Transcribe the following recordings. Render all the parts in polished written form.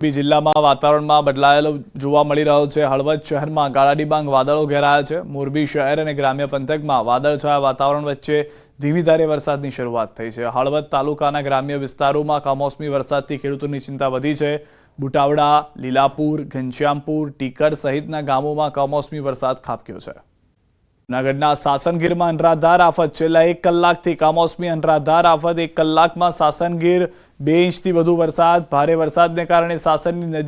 જિલ્લામાં વાતાવરણમાં બદલાયેલો જોવા મળી રહ્યો છે। હળવદ શહેરમાં ગાળાડીબાંગ વાદળો ઘેરાયા છે। મોરબી શહેર અને ગ્રામ્ય પંથકમાં વાદળછાયા વાતાવરણ વચ્ચે ધીમી ધારે વરસાદની શરૂઆત થઈ છે। હળવદ તાલુકાના ગ્રામ્ય વિસ્તારોમાં કમોસમી વરસાદથી ખેડૂતોની ચિંતા વધી છે। બુટાવડા, લીલાપુર, ઘનશ્યામપુર, ટીકર સહિતના ગામોમાં કમોસમી વરસાદ ખાબક્યો છે। જૂનાગઢના સાસણગીરમાં અનરાધાર આફત। છેલ્લા 1 કલાકથી કમોસમી અનરાધાર આફત। 1 કલાકમાં સાસણગીર 2 ઇંચથી વધુ વરસાદ। ભારે વરસાદને કારણે સાસણની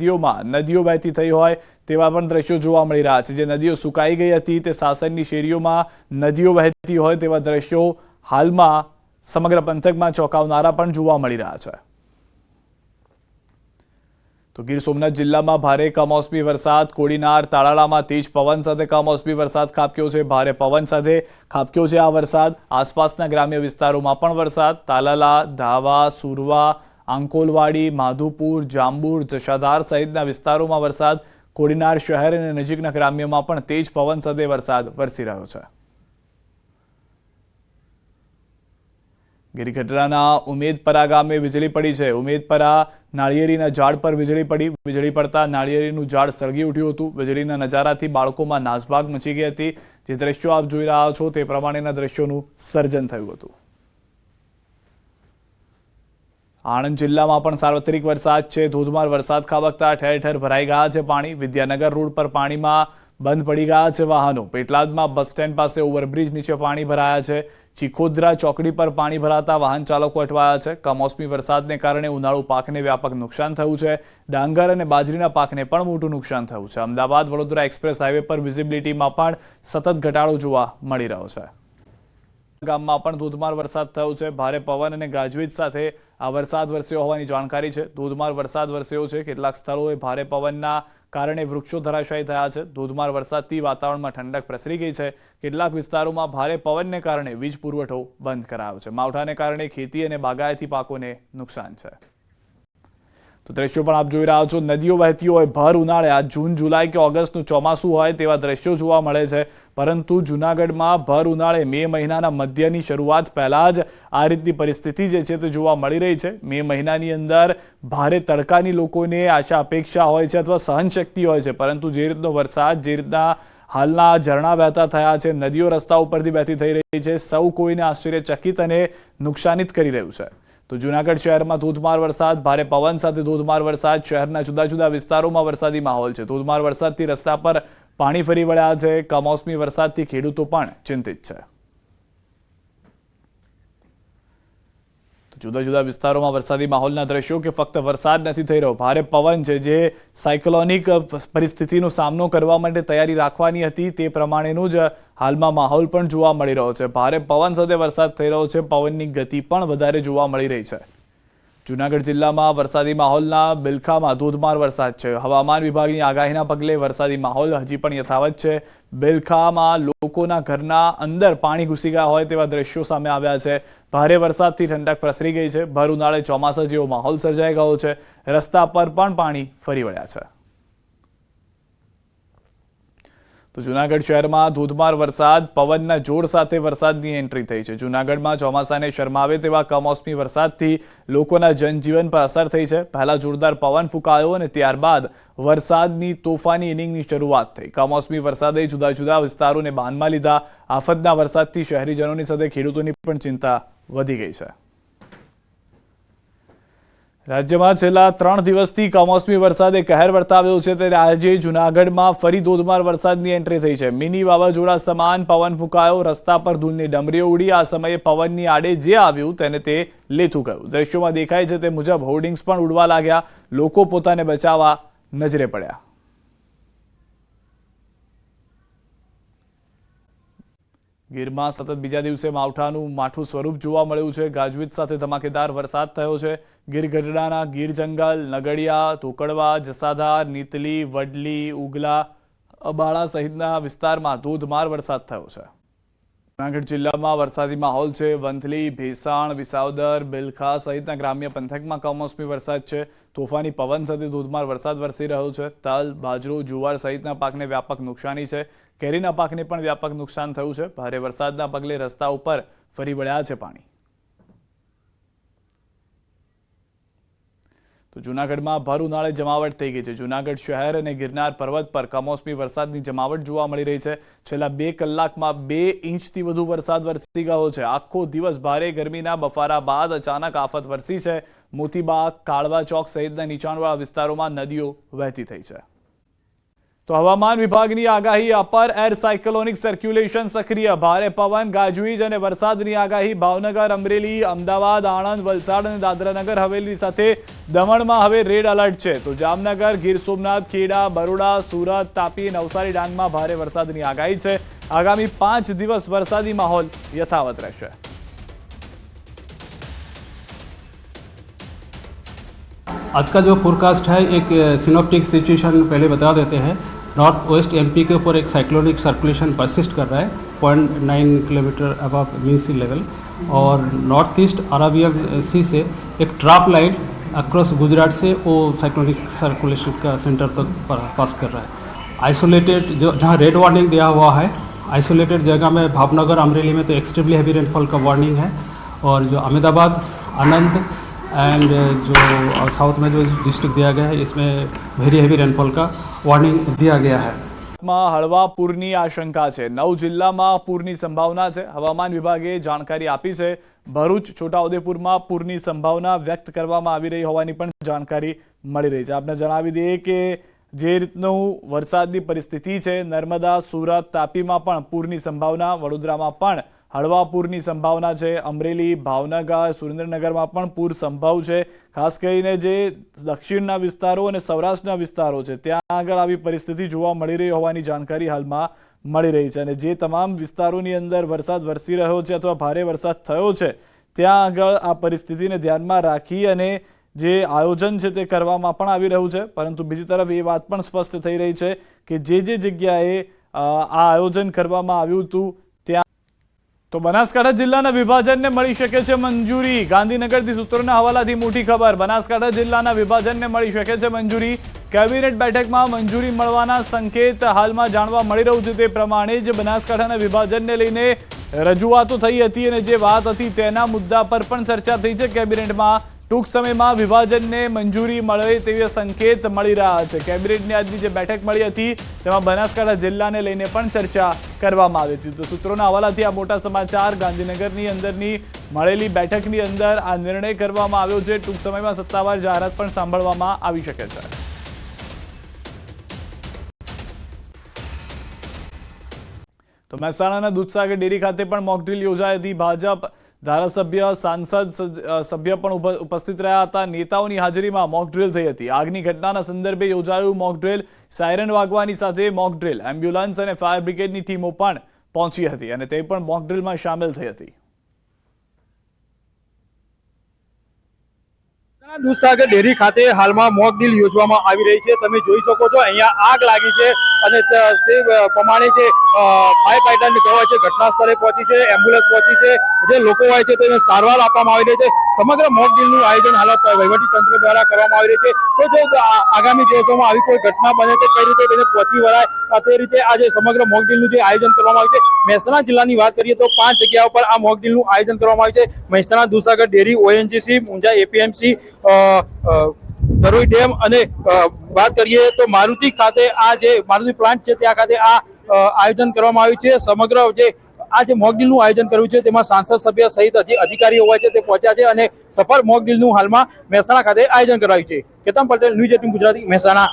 નદીઓ વહેતી થઈ હોય તેવા પણ દ્રશ્યો જોવા મળી રહ્યા છે। જે નદીઓ સુકાઈ ગઈ હતી તે સાસણની શેરીઓમાં નદીઓ વહેતી હોય તેવા દ્રશ્યો હાલમાં સમગ્ર પંથકમાં ચોંકાવનારા પણ જોવા મળી રહ્યા છે। તો ગીર સોમનાથ જિલ્લામાં ભારે કમોસમી વરસાદ। કોડીનાર, તાલાળામાં તેજ પવન સાથે કમોસમી વરસાદ ખાબક્યો છે। ભારે પવન સાથે ખાબક્યો છે આ વરસાદ। આસપાસના ગ્રામ્ય વિસ્તારોમાં પણ વરસાદ। તાલાલા, ધાવા, સુરવા, આંકોલવાડી, માધુપુર, જાંબુર, જશાધાર સહિતના વિસ્તારોમાં વરસાદ। કોડીનાર શહેર અને નજીકના ગ્રામ્યમાં પણ તેજ પવન સાથે વરસાદ વરસી રહ્યો છે। ગિરગઢડાના ઉમેદપરા ગામે વીજળી પડી છે। ઉમેદપરા નાળિયેરીના ઝાડ પર વીજળી પડી। વીજળી પડતા નાળિયેરીનું ઝાડ સળગી ઉઠ્યું હતું। વીજળીના નજારાથી બાળકોમાં નાસભાગ મચી ગઈ હતી। જે દ્રશ્યો આપ જોઈ રહ્યા છો તે પ્રમાણેના દ્રશ્યોનું સર્જન થયું હતું। આણંદ જિલ્લામાં પણ સાર્વત્રિક વરસાદ છે। ધોધમાર વરસાદ ખાબકતા ઠેર ઠેર ભરાઈ ગયા છે પાણી। વિદ્યાનગર રોડ પર પાણીમાં બંધ પડી ગયા છે વાહનો। પેટલાદમાં બસ સ્ટેન્ડ પાસે ઓવરબ્રિજ નીચે પાણી ભરાયા છે। ચીખોદરા ચોકડી પર પાણી ભરાતા વાહન ચાલકો અટવાયા છે। કમોસમી વરસાદને કારણે ઉનાળુ પાકને વ્યાપક નુકસાન થયું છે। ડાંગર અને બાજરીના પાકને પણ મોટું નુકસાન થયું છે। અમદાવાદ વડોદરા એક્સપ્રેસ હાઈવે પર વિઝિબિલિટીમાં પણ સતત ઘટાડો જોવા મળી રહ્યો છે। ગામમાં પણ ધોધમાર વરસાદ થયો છે। ભારે પવન અને ગાજવીજ સાથે આ વરસાદ વરસ્યો હોવાની જાણકારી છે। ધોધમાર વરસાદ વરસ્યો છે। કેટલાક સ્થળોએ ભારે પવનના કારણે વૃક્ષો ધરાશાયી થયા છે। ધોધમાર વરસાદથી વાતાવરણમાં ઠંડક પ્રસરી ગઈ છે। કેટલાક વિસ્તારોમાં ભારે પવનને કારણે વીજ પુરવઠો બંધ કરાયો છે। માવઠાને કારણે ખેતી અને બાગાયતી પાકોને નુકસાન છે। તો દ્રશ્યો પણ આપ જોઈ રહ્યા છો। નદીઓ વહેતી હોય ભર ઉનાળે, આ જૂન, જુલાઈ કે ઓગસ્ટનું ચોમાસું હોય તેવા દ્રશ્યો જોવા મળે છે। પરંતુ જૂનાગઢમાં ભર ઉનાળે મે મહિનાના મધ્યની શરૂઆત પહેલા જ આ રીતની પરિસ્થિતિ જે છે તે જોવા મળી રહી છે। મે મહિનાની અંદર ભારે તડકાની લોકોને આશા અપેક્ષા હોય છે અથવા સહનશક્તિ હોય છે, પરંતુ જે રીતનો વરસાદ, જે રીતના હાલના ઝરણા વહેતા થયા છે, નદીઓ રસ્તા ઉપરથી વહેતી થઈ રહી છે, સૌ કોઈને આશ્ચર્યચકિત અને નુકસાનિત કરી રહ્યું છે। તો જૂનાગઢ શહેરમાં ધોધમાર વરસાદ, ભારે પવન સાથે ધોધમાર વરસાદ। શહેરના જુદા જુદા વિસ્તારોમાં વરસાદી માહોલ છે। ધોધમાર વરસાદથી રસ્તા પર પાણી ફરી વળ્યા છે। કમોસમી વરસાદથી ખેડૂતો પણ ચિંતિત છે। જુદા જુદા વિસ્તારોમાં વરસાદી માહોલના દ્રશ્યો કે ફક્ત વરસાદ નથી થઈ રહ્યો, ભારે પવન છે જે સાયક્લોનિક પરિસ્થિતિનો સામનો કરવા માટે તૈયારી રાખવાની હતી તે પ્રમાણેનો જ હાલમાં માહોલ પણ જોવા મળી રહ્યો છે। ભારે પવન સાથે વરસાદ થઈ રહ્યો છે। પવનની ગતિ પણ વધારે જોવા મળી રહી છે। જૂનાગઢ જિલ્લામાં વરસાદી માહોલના બિલખામાં ધોધમાર વરસાદ છે। હવામાન વિભાગની આગાહીના પગલે વરસાદી માહોલ હજી પણ યથાવત છે। બિલખામાં લોકોના ઘરના અંદર પાણી ઘૂસી ગયા હોય તેવા દ્રશ્યો સામે આવ્યા છે। ભારે વરસાદથી ઠંડક પ્રસરી ગઈ છે। ભર ઉનાળે ચોમાસા જેવો માહોલ સર્જાઈ ગયો છે। રસ્તા પર પણ પાણી ફરી વળ્યા છે। તો જૂનાગઢ શહેરમાં ધોધમાર વરસાદ, પવનના જોર સાથે વરસાદની એન્ટ્રી થઈ છે। જૂનાગઢમાં ચોમાસાને શરમાવે તેવા કમોસમી વરસાદથી લોકોના જનજીવન પર અસર થઈ છે। પહેલા જોરદાર પવન ફૂંકાયો અને ત્યારબાદ વરસાદની તોફાની ઇનિંગની શરૂઆત થઈ। કમોસમી વરસાદે જુદા જુદા વિસ્તારોને બાંધમાં લીધા। આફતના વરસાદથી શહેરીજનોની સાથે ખેડૂતોની પણ ચિંતા વધી ગઈ છે। રાજ્યમાં છેલ્લા 3 દિવસથી કમોસમી વરસાદે કહેર વર્તાવ્યો છે, ત્યારે આજે જૂનાગઢમાં ફરી ધોધમાર વરસાદની એન્ટ્રી થઈ છે। મિની વાવાઝોડા સમાન પવન ફૂંકાયો, રસ્તા પર ધૂળની ડમરીઓ ઉડી। આ સમયે પવનની આડે જે આવ્યું તેને તે લેથું ગયું। દ્રશ્યોમાં દેખાય છે તે મુજબ હોર્ડિંગ્સ પણ ઉડવા લાગ્યા। લોકો પોતાને બચાવવા નજરે પડ્યા। ગીરમાં સતત બીજા દિવસે માવઠાનું માઠું સ્વરૂપ જોવા મળ્યું છે। ગાજવીજ સાથે ધમાકેદાર વરસાદ થયો છે। ગીરગઢડાના ગીર જંગલ, નગડિયા, તોકડવા, જસાધાર, નીતલી, વડલી, ઉગલા, અબાળા સહિતના વિસ્તારમાં ધોધમાર વરસાદ થયો છે। જૂનાગઢ જિલ્લામાં વરસાદી માહોલ છે। વંથલી, ભેસાણ, વિસાવદર, બિલખા સહિતના ગ્રામ્ય પંથકમાં કમોસમી વરસાદ છે। તોફાની પવન સાથે ધોધમાર વરસાદ વરસી રહ્યો છે। તલ, બાજરો, જુવાર સહિતના પાકને વ્યાપક નુકસાની છે। કેરીના પાકને પણ વ્યાપક નુકસાન થયું છે। ભારે વરસાદના પગલે રસ્તા ઉપર ફરી વળ્યા છે પાણી। તો જૂનાગઢમાં ભર ઉનાળે જમાવટ થઈ ગઈ છે। જૂનાગઢ શહેર અને ગિરનાર પર્વત પર કમોસમી વરસાદની જમાવટ જોવા મળી રહી છે। છેલ્લા 2 કલાકમાં 2 ઇંચથી વધુ વરસાદ વરસી ગયો છે। આખો દિવસ ભારે ગરમીના બફારા બાદ અચાનક આફત વરસી છે। મોતીબાગ, કાળવા ચોક સહિતના નીચાણવાળા વિસ્તારોમાં નદીઓ વહેતી થઈ છે। તો હવામાન વિભાગની આગાહી, અપર એર સાયક્લોનિક સર્ક્યુલેશન સક્રિય, ભારે પવન, ગાજવીજ અને વરસાદની આગાહી। ભાવનગર, અમરેલી, અમદાવાદ, આણંદ, વલસાડ અને દાદરાનગર હવેલી સાથે દમણમાં હવે રેડ એલર્ટ છે। તો જામનગર, ગીર સોમનાથ, ખેડા, બરોડા, સુરત, તાપી, નવસારી, ડાંગમાં ભારે વરસાદની આગાહી છે। આગામી 5 દિવસ વરસાદી માહોલ યથાવત રહેશે। आज का जो फोरकास्ट है, एक सिनोप्टिक सिचुएशन पहले बता देते हैं। नॉर्थ वेस्ट एमपी के ऊपर एक साइक्लोनिक सर्कुलेशन परसिस्ट कर रहा है 0.9 किलोमीटर अबव मीन सी लेवल, और नॉर्थ ईस्ट अरेबियन सी से एक ट्रफ लाइन अक्रॉस गुजरात से वो साइक्लोनिक सर्कुलेशन का सेंटर तक पास कर रहा है। आइसोलेटेड जो जहाँ रेड वार्निंग दिया हुआ है, आइसोलेटेड जगह में भावनगर, अमरेली में तो एक्सट्रीमली हैवी रेनफॉल का वार्निंग है, और जो अहमदाबाद, आनंद एंड जो साउथ में जो डिस्ट्रिक्ट दिया गया है, इसमें वेरी हैवी रेनफॉल का वार्निंग दिया गया है। માં હળવા પૂરની આશંકા છે। 9 જિલ્લામાં પૂરની સંભાવના છે। હવામાન વિભાગે જાણકારી આપી છે। ભરૂચ, છોટાઉદેપુરમાં પૂરની સંભાવના વ્યક્ત કરવામાં આવી રહી હોવાની પણ જાણકારી મળી રહી છે। આપને જણાવી દઈએ કે જે રીતનું વરસાદની પરિસ્થિતિ છે, નર્મદા, સુરત, તાપીમાં પણ પૂરની સંભાવના, વડોદરામાં પણ હળવા પૂરની સંભાવના છે। અમરેલી, ભાવનગર, સુરેન્દ્રનગરમાં પણ પૂર સંભવ છે। ખાસ કરીને જે દક્ષિણના વિસ્તારો અને સૌરાષ્ટ્રના વિસ્તારો છે, ત્યાં આગળ આવી પરિસ્થિતિ જોવા મળી રહી હોવાની જાણકારી હાલમાં મળી રહી છે। અને જે તમામ વિસ્તારોની અંદર વરસાદ વરસી રહ્યો છે અથવા ભારે વરસાદ થયો છે, ત્યાં આગળ આ પરિસ્થિતિને ધ્યાનમાં રાખી અને જે આયોજન છે તે કરવામાં પણ આવી રહ્યું છે। પરંતુ બીજી તરફ એ વાત પણ સ્પષ્ટ થઈ રહી છે કે જે જગ્યાએ આ આયોજન કરવામાં આવ્યું હતું ત્યાં તો બનાસકાંઠા જિલ્લાના વિભાજનને મળી શકે છે મંજૂરી। ગાંધીનગરથી સૂત્રોના હવાલાથી મોટી ખબર। બનાસકાંઠા જિલ્લાના વિભાજનને મળી શકે છે મંજૂરી। કેબિનેટ બેઠકમાં મંજૂરી મળવાના સંકેત હાલમાં જાણવા મળી રહ્યું છે। તે પ્રમાણે જ બનાસકાંઠાના વિભાજનને લઈને રજૂઆતો થઈ હતી અને જે વાત હતી તેના મુદ્દા પર પણ ચર્ચા થઈ છે કેબિનેટમાં। ટૂંક સમયમાં વિભાજનને મંજૂરી મળે તેવા સંકેત મળી રહ્યા છે। કેબિનેટની આજની જે બેઠક મળી હતી તેમાં બનાસકાંઠા જિલ્લાને લઈને પણ ચર્ચા કરવામાં આવી હતી। તો સૂત્રોના હવાલાથી આ મોટા સમાચાર। ગાંધીનગરની અંદરની મળેલી બેઠકની અંદર આ નિર્ણય કરવામાં આવ્યો છે। ટૂંક સમયમાં સત્તાવાર જાહેરાત પણ સાંભળવામાં આવી શકે છે। તો મહેસાણાના દૂધસાગર ડેરી ખાતે પણ મોક ડ્રીલ યોજાઈ હતી। ભાજપ ધારાસભ્ય, સાંસદ સભ્ય પણ ઉપસ્થિત રહ્યા હતા। નેતાઓની હાજરીમાં મોક ડ્રીલ થઈ હતી। આગની ઘટનાના સંદર્ભે યોજાયું મોક ડ્રીલ। સાયરન વાગવાની સાથે મોક ડ્રીલ, એમ્બ્યુલન્સ અને ફાયર બ્રિગેડની ટીમો પણ પહોંચી હતી અને તે પણ મોક ડ્રીલમાં સામેલ થઈ હતી। દૂધસાગર ડેરી ખાતે હાલમાં મોક ડ્રીલ યોજવામાં આવી રહી છે। તમે જોઈ શકો છો અહીંયા આગ લાગી છે અને તે પ્રમાણે જે ફાયર ફાઈટરની હોય છે ઘટના સ્થળે પહોંચી છે, એમ્બ્યુલન્સ પહોંચી છે, જે લોકો હોય છે તેને સારવાર આપવામાં આવી રહી છે। સમગ્ર મોક ડ્રીલનું આયોજન હાલ વહીવટી તંત્ર દ્વારા કરવામાં આવી રહ્યું છે। તો જો આગામી દિવસોમાં આવી કોઈ ઘટના બને તો કઈ રીતે તેને પહોંચી વળાય તે રીતે આજે સમગ્ર મોક ડ્રીલનું જે આયોજન કરવામાં આવ્યું છે। મહેસાણા જિલ્લાની વાત કરીએ તો 5 જગ્યાઓ પર આ મોક ડ્રીલનું આયોજન કરવામાં આવ્યું છે। Mehsana Dudhsagar dairy, ONGC, Munja APMC, Dharoi dam અને વાત કરીએ તો મારુતિ ખાતે આ જે મારુતિ પ્લાન્ટ છે ત્યાં ખાતે આ આયોજન કરવામાં આવ્યું છે। સમગ્ર જે આ જે મોક ડ્રીલનું આયોજન કર્યું છે તેમાં સાંસદ સભ્ય સહિત જે અધિકારીઓ હોય છે તે પહોંચ્યા છે અને સફળ મોક ડ્રીલનું હાલમાં મહેસાણા ખાતે આયોજન કરાયું છે। કેતન પટેલ, ન્યૂઝ 18 ગુજરાતી, મહેસાણા।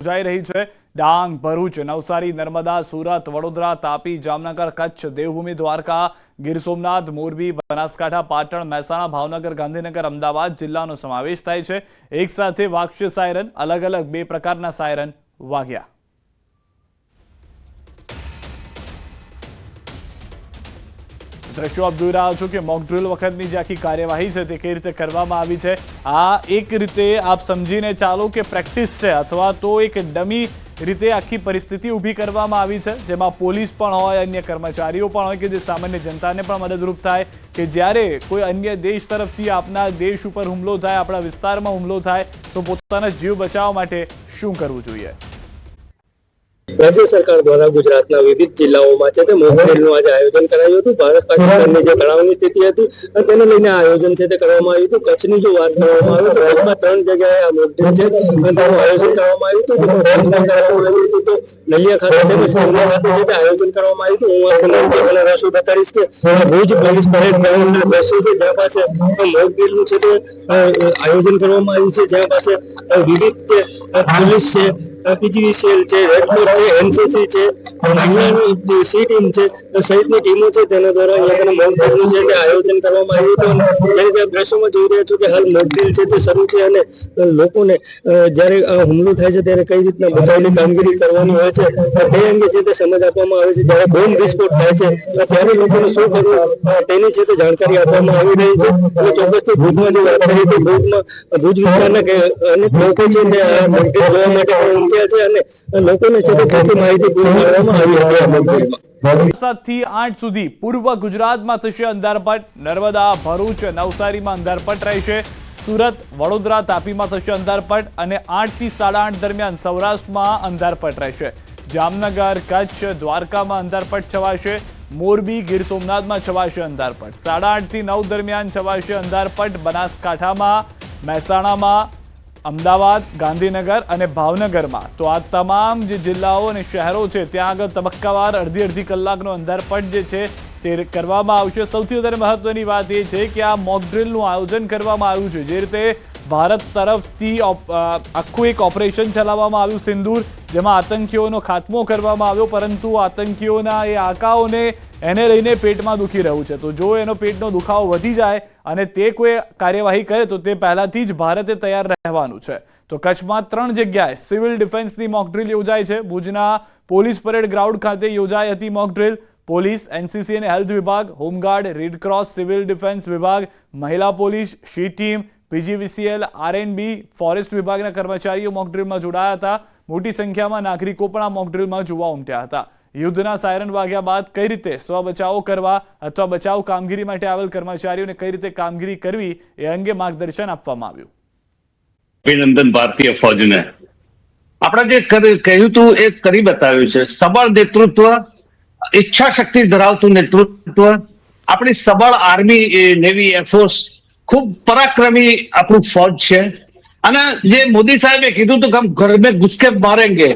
યોજાઈ રહી છે ડાંગ, ભરૂચ, નવસારી, નર્મદા, સુરત, વડોદરા, તાપી, જામનગર, કચ્છ, દેવભૂમિ, દ્વારકા, ગીર સોમનાથ, મોરબી, બનાસકાંઠા, પાટણ, મહેસાણા, ભાવનગર, ગાંધીનગર, અમદાવાદ જિલ્લાનો સમાવેશ થાય છે। એક સાથે વાગશે સાયરન। અલગ અલગ 2 પ્રકારના સાયરન વાગ્યા। દ્રશ્યો આપ જોઈ રહ્યા છો કે મોક ડ્રીલ વખતની જે આખી કાર્યવાહી છે તે કઈ રીતે કરવામાં આવી છે। આ એક રીતે આપ સમજીને ચાલો કે પ્રેક્ટિસ છે અથવા તો એક ડમી રીતે આખી પરિસ્થિતિ ઊભી કરવામાં આવી છે, જેમાં પોલીસ પણ હોય, અન્ય કર્મચારીઓ પણ હોય કે જે સામાન્ય જનતાને પણ મદદરૂપ થાય કે જ્યારે કોઈ અન્ય દેશ તરફથી આપણા દેશ ઉપર હુમલો થાય, આપણા વિસ્તારમાં હુમલો થાય તો પોતાના જીવ બચાવવા માટે શું કરવું જોઈએ। રાજ્ય સરકાર દ્વારા ગુજરાતના વિવિધ જિલ્લાઓમાં છે તે મોક ડ્રીલનું આજે આયોજન કરાયું હતું. ભારત પાકિસ્તાનની જે તણાવની સ્થિતિ હતી તેને લઈને આ આયોજન છે તે કરવામાં આવ્યું હતું. કચ્છની જો વાત કરવામાં આવે તો કચ્છમાં 3 જગ્યાએ આ મોક ડ્રીલ છે તેનું આયોજન કરવામાં આવ્યું હતું. જેમાં કરવામાં આવ્યું હતું તો નલિયા ખાતે તેમજ ખંભાત ખાતે છે તે આયોજન કરવામાં આવ્યું હતું. હું આ સંદર્ભે મને રસોઈ બતાવીશ કે ભુજ પોલીસ પરેડ ગ્રાઉન્ડના દ્રશ્યો છે જ્યાં પાસે મોક ડ્રીલનું છે તે આયોજન કરવામાં આવ્યું છે, જ્યાં પાસે વિવિધ પોલીસ છે, પીજીવીસીએલ છે, રેડક્રોસ છે, એનસીસી છે, અહીંયાની સી ટીમ છે સહિતની ટીમો છે તેના દ્વારા અહીંયા મોક ડ્રીલનું છે તે આયોજન કરવામાં આવ્યું હતું. અને જ્યારે દ્રશ્યોમાં જોઈ રહ્યા છો કે હાલ મોક ડ્રીલ છે તે શરૂ છે અને લોકોને જ્યારે હુમલો થાય છે ત્યારે કઈ રીતના બચાવની કામગીરી કરવાની હોય છે તે અંગે છે તે સમજ આપવામાં આવે છે. જ્યારે બોમ્બ વિસ્ફોટ થાય છે ત્યારે લોકોને શું કરવું તેની છે તે જાણકારી આપવામાં આવી રહી છે. અને ચોક્કસથી ભુજમાં વાત કરીએ તો ભુજ વિસ્તારના અનેક લોકો છે તે આ મોક ડ્રીલ જોવા માટે પણ ઉમટ્યા છે અને લોકોને છે તે પૂરતી માહિતી પૂરી પાડવામાં આવી હતી આ મોક ડ્રીલમાં. 7 થી 8 સુધી પૂર્વ ગુજરાતમાં થશે અંધારપટ. નર્મદા, ભરૂચ, નવસારીમાં અંધારપટ રહેશે. સુરત, વડોદરા, તાપીમાં થશે અંધારપટ અને 8 થી 8:30 દરમિયાન સૌરાષ્ટ્રમાં અંધારપટ રહેશે. જામનગર, કચ્છ, દ્વારકામાં અંધારપટ છવાશે. મોરબી, ગીર સોમનાથમાં છવાશે અંધારપટ. 8:30 થી 9 દરમિયાન છવાશે અંધારપટ. બનાસકાંઠામાં, મહેસાણામાં, અમદાવાદ, ગાંધીનગર અને ભાવનગરમાં. તો આ તમામ જે જિલ્લાઓ અને શહેરો છે ત્યાં આગળ તબક્કાવાર અડધી કલાકનો અંધારપટ જે છે તે કરવામાં આવશે. સૌથી વધારે મહત્વની વાત એ છે કે આ મોક ડ્રીલનું આયોજન કરવામાં આવ્યું છે. જે રીતે ભારત તરફથી આખું એક ઓપરેશન ચલાવવામાં આવ્યું સિંદૂર, જેમાં આતંકીઓનો ખાત્મો કરવામાં આવ્યો, પરંતુ આતંકીઓના એ આંકાઓને એને લઈને પેટમાં દુખી રહ્યું છે. તો જો એનો પેટનો દુખાવો વધી જાય અને તે કોઈ કાર્યવાહી કરે તો તે પહેલાથી જ ભારતે તૈયાર રહેવાનું છે. તો કચ્છમાં 3 જગ્યાએ સિવિલ ડિફેન્સની મોક ડ્રીલ યોજાઈ છે. ભુજના પોલીસ પરેડ ગ્રાઉન્ડ ખાતે યોજાઈ હતી મોક ડ્રીલ. પોલીસ, એનસીસી અને હેલ્થ વિભાગ, હોમગાર્ડ, રેડક્રોસ, સિવિલ ડિફેન્સ વિભાગ, મહિલા police, she team, PGVCL, RNB, forest વિભાગના કર્મચારીઓ મોક ડ્રીલમાં જોડાયા હતા. મોટી સંખ્યામાં નાગરિકો પણ આ મોક ડ્રીલમાં જોવા ઉમટ્યા હતા. યુદ્ધના સાયરન વાગ્યા બાદ કઈ રીતે સ્વ બચાવ કરવા અથવા બચાવ કામગીરી માટે આવેલ કર્મચારીઓને કઈ રીતે કામગીરી કરવી એ અંગે માર્ગદર્શન આપવામાં આવ્યું. અભિનંદન ભારતીય ફોજને. આપણે જે કહ્યું હતું એ કરી બતાવ્યું છે. સબળ નેતૃત્વ, ઈચ્છા શક્તિ ધરાવતું નેતૃત્વ, આપણી સબળ આર્મી, નેવી, એરફોર્સ, ખૂબ પરાક્રમી આપણું ફોજ છે. અને જે મોદી સાહેબે કીધું હતું કે હમ ઘર મેં ઘુસ કે મારેંગે,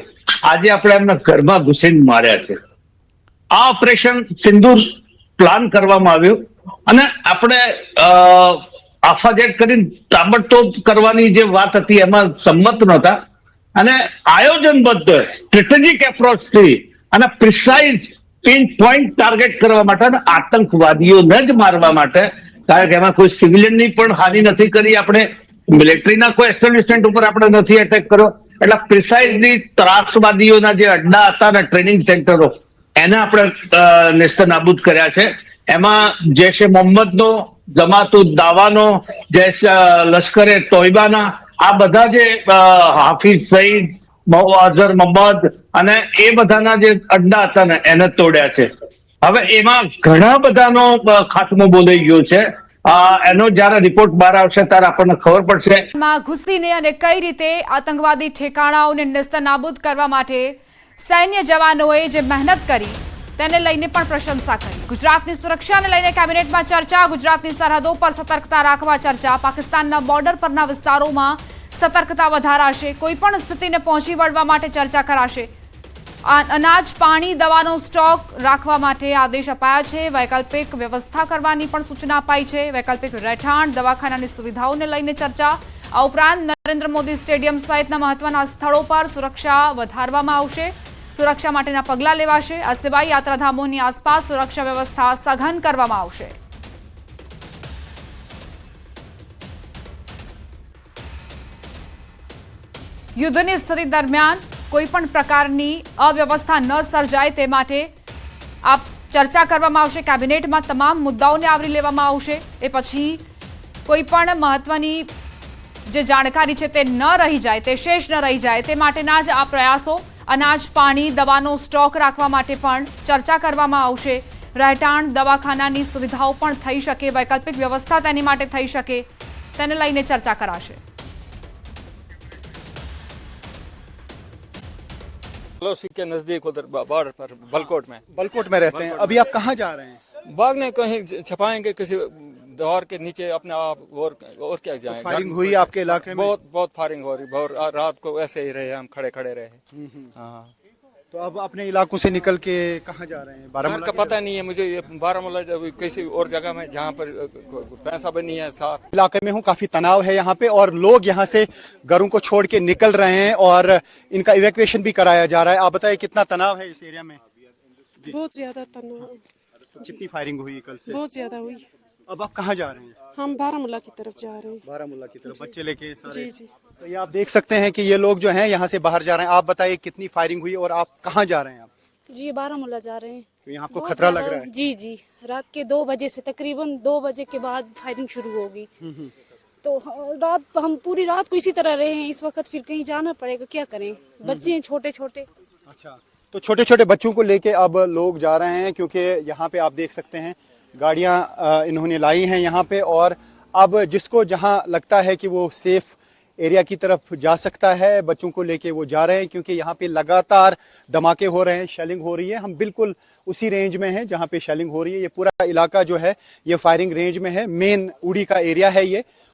આજે આપણે એમના ઘરમાં ઘુસીને માર્યા છે. આ ઓપરેશન સિંદૂર પ્લાન કરવામાં આવ્યું અને આપણે આફાજેટ કરીને તાબડતોબ કરવાની જે વાત હતી એમાં સંમત નહોતા. અને આયોજનબદ્ધ સ્ટ્રેટેજિક એપ્રોચથી અને પ્રિસાઇઝ પિન પોઈન્ટ ટાર્ગેટ કરવા માટે અને આતંકવાદીઓને જ મારવા માટે, કારણ કે એમાં કોઈ સિવિલિયનની પણ હાનિ નથી કરી. આપણે મિલિટરીના કોઈ એસ્ટાબ્લિશમેન્ટ ઉપર આપણે નથી એટેક કર્યો. એટલે પ્રિસાઇઝલી ત્રાસવાદીઓના જે અડ્ડા હતા ને ટ્રેનિંગ સેન્ટરો એને આપણે નેસ્ત નાબૂદ કર્યા છે. એમાં જૈશ-એ મોહમ્મદનો, જમાતુદ દાવાનો, લશ્કરે તોયબાના આ બધા જે હાફિઝ સઈદ, અઝહર મોહમ્મદ અને એ બધાના જે અડ્ડા હતા ને એને તોડ્યા છે. હવે એમાં ઘણા બધાનો ખાત્મો બોલાઈ ગયો છે. એનો જયારે રિપોર્ટ બહાર આવશે ત્યારે આપણને ખબર પડશે. ઘૂસીને અને કઈ રીતે આતંકવાદી ઠેકાણાઓને નેસ્તનાબૂદ કરવા માટે સૈન્ય જવાનોએ જે મહેનત કરી તેને લઈને પણ પ્રશંસા કરી. ગુજરાતની સુરક્ષાને લઈને કેબિનેટમાં ચર્ચા. ગુજરાતની સરહદો પર સતર્કતા રાખવા ચર્ચા. પાકિસ્તાનના બોર્ડર પરના વિસ્તારોમાં સતર્કતા વધારાશે. કોઈ પણ સ્થિતિને પહોંચી વળવા માટે ચર્ચા કરાશે. અનાજ, પાણી, દવાનો સ્ટોક રાખવા માટે આદેશ અપાયા છે. વૈકલ્પિક વ્યવસ્થા કરવાની પણ સૂચના અપાઈ છે. વૈકલ્પિક રહેઠાણ, દવાખાનાની સુવિધાઓને લઈને ચર્ચા. આ ઉપરાંત નરેન્દ્ર મોદી સ્ટેડિયમ સહિતના મહત્વના સ્થળો પર સુરક્ષા વધારવામાં આવશે. સુરક્ષા માટેના પગલાં લેવાશે. આ સિવાય યાત્રાધામોની આસપાસ સુરક્ષા વ્યવસ્થા સઘન કરવામાં આવશે. યુદ્ધની સ્થિતિ દરમિયાન કોઈ પણ પ્રકારની અવ્યવસ્થા ન સર્જાય તે માટે આ ચર્ચા કરવામાં આવશે. કેબિનેટમાં તમામ મુદ્દાઓને આવરી લેવામાં આવશે. એ પછી કોઈ પણ મહત્વની જે જાણકારી છે તે ન રહી જાય, તે શેષ ન રહી જાય તે માટેના જ આ પ્રયાસો. અનાજ, પાણી, દવાનો સ્ટોક રાખવા માટે પણ ચર્ચા કરવામાં આવશે. રહેઠાણ, દવાખાનાની સુવિધાઓ પણ થઈ શકે, વૈકલ્પિક વ્યવસ્થા તેની માટે થઈ શકે તેને લઈને ચર્ચા કરાશે. डलहौसी के नजदीक उधर बॉर्डर पर बलकोट में बलकोट में रहते हैं। अभी आप कहाँ जा रहे हैं? भागने कहीं छपाएंगे किसी दीवार के नीचे अपने आप, और क्या जाएं। फायरिंग हुई आपके इलाके में? बहुत फायरिंग हो रही, बहुत रात को ऐसे ही रहे, हम खड़े रहे। हाँ, तो अब अपने इलाकों से निकल के कहाँ जा रहे हैं? घर बारामूला का की पता नहीं है मुझे, ये बारामूला किसी और जगह में जहाँ पर पैसा भी नहीं है साथ। तरफ? इलाके में हूँ, काफी तनाव है यहाँ पे और लोग यहाँ से घरों को छोड़ के निकल रहे हैं और इनका इवैक्यूएशन भी कराया जा रहा है। आप बताइए कितना तनाव है इस एरिया में? बहुत ज्यादा तनाव, कितनी फायरिंग हुई कल से? बहुत ज्यादा हुई। अब आप कहाँ जा रहे हैं? हम बारामूला की तरफ जा रहे हैं। बारामूला की तरफ बच्चे लेके सारे? जी जी। तो ये आप देख सकते हैं कि ये लोग जो हैं यहाँ से बाहर जा रहे हैं। आप बताइए कितनी फायरिंग हुई और आप कहाँ जा रहे हैं? आप जी बारामूला जा रहे हैं। तो यहाँ आपको बहुत खतरा लग ज्यादा- रहा है? जी जी, रात के 2 बजे से तकरीबन 2 बजे के बाद फायरिंग शुरू होगी। तो रात हम पूरी रात को इसी तरह रहे हैं। इस वक्त फिर कहीं जाना पड़ेगा, क्या करें, बच्चे हैं छोटे छोटे। अच्छा, तो छोटे छोटे बच्चों को लेके अब लोग जा रहे हैं क्योंकि यहाँ पे आप देख सकते हैं गाड़ियाँ इन्होंने लाई हैं यहाँ पे, और अब जिसको जहाँ लगता है कि वो सेफ एरिया की तरफ जा सकता है, बच्चों को लेके वो जा रहे हैं क्योंकि यहाँ पे लगातार धमाके हो रहे हैं, शेलिंग हो रही है। हम बिल्कुल उसी रेंज में हैं जहाँ पे शेलिंग हो रही है। ये पूरा इलाका जो है ये फायरिंग रेंज में है, मेन उड़ी का एरिया है ये।